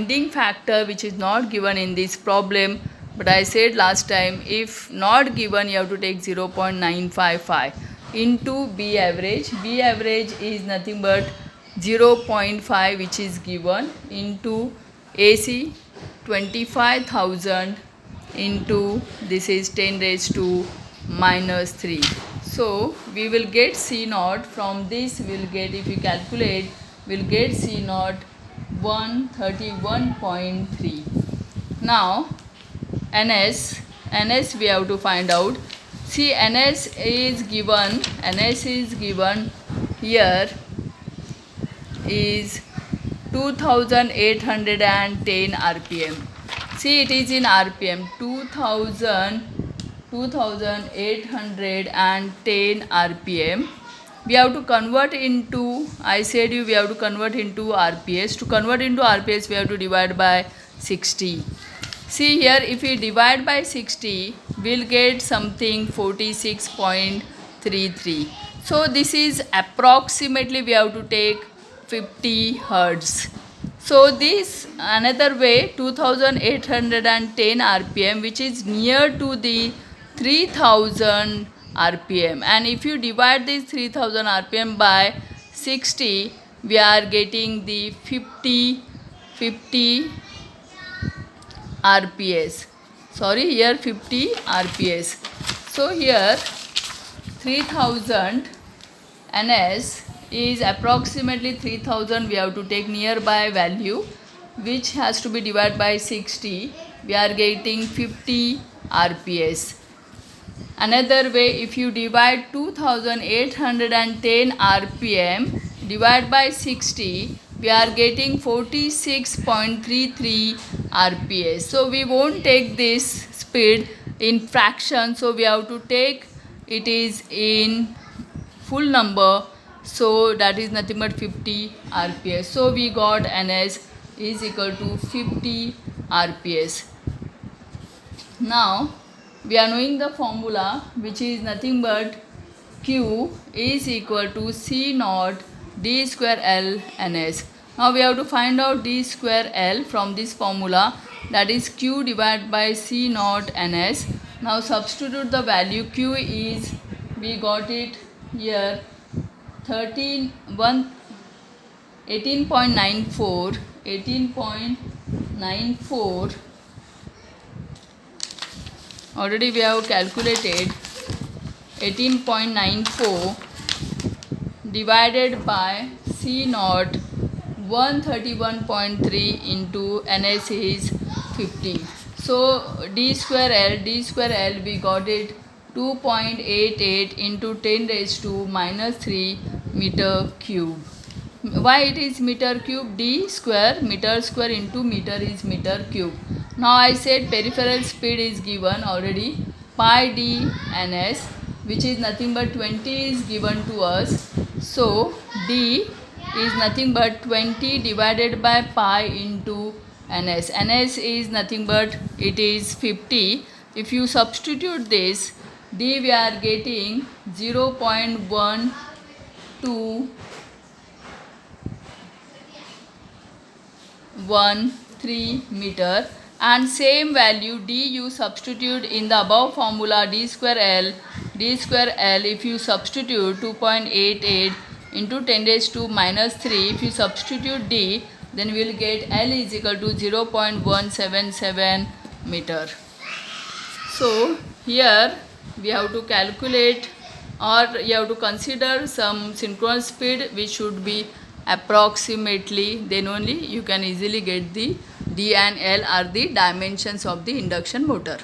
binding factor which is not given in this problem, but I said last time, if not given you have to take 0.955 into B average. B average is nothing but 0.5 which is given into AC 25,000 into this is 10 raised to minus 3. So we will get C naught. From this we will get, if we calculate, we will get C naught 131.3. Now NS we have to find out. See, NS is given here is 2810 RPM. See, it is in RPM, 2810 RPM. We have to convert into, I said you we have to convert into RPS. To convert into RPS we have to divide by 60. See here, if we divide by 60, we'll get something 46.33. So this is approximately we have to take 50 Hertz. So this another way, 2810 RPM, which is near to the 3000 RPM. And if you divide this 3000 RPM by 60, we are getting the 50 RPS. Sorry, here 50 RPS. So here 3000 NS is approximately 3000. We have to take nearby value which has to be divided by 60. We are getting 50 RPS. Another way, if you divide 2810 RPM divide by 60, we are getting 46.33 RPS. So we won't take this speed in fraction, so we have to take it is in full number, so that is nothing but 50 RPS. So we got NS is equal to 50 RPS. Now we are knowing the formula, which is nothing but Q is equal to C naught D square L NS. Now we have to find out D square L from this formula, that is Q divided by C naught NS. Now substitute the value. Q is, we got it here, 18.94. Already we have calculated 18.94 divided by C naught 131.3 into NS is 50. So D square L we got it 2.88 into 10 raised to minus 3 meter cube. Why it is meter cube? D square, meter square into meter is meter cube. Now I said peripheral speed is given already, pi d ns, which is nothing but 20 is given to us. So d is nothing but 20 divided by pi into ns. Ns is nothing but, it is 50. If you substitute this, d we are getting 0.12 13 meter, and same value d you substitute in the above formula d square L, if you substitute 2.88 into 10 raised to minus 3, if you substitute d, then we will get L is equal to 0.177 meter. So here we have to calculate, or you have to consider some synchronous speed which should be approximately, then only you can easily get the D and L are the dimensions of the induction motor.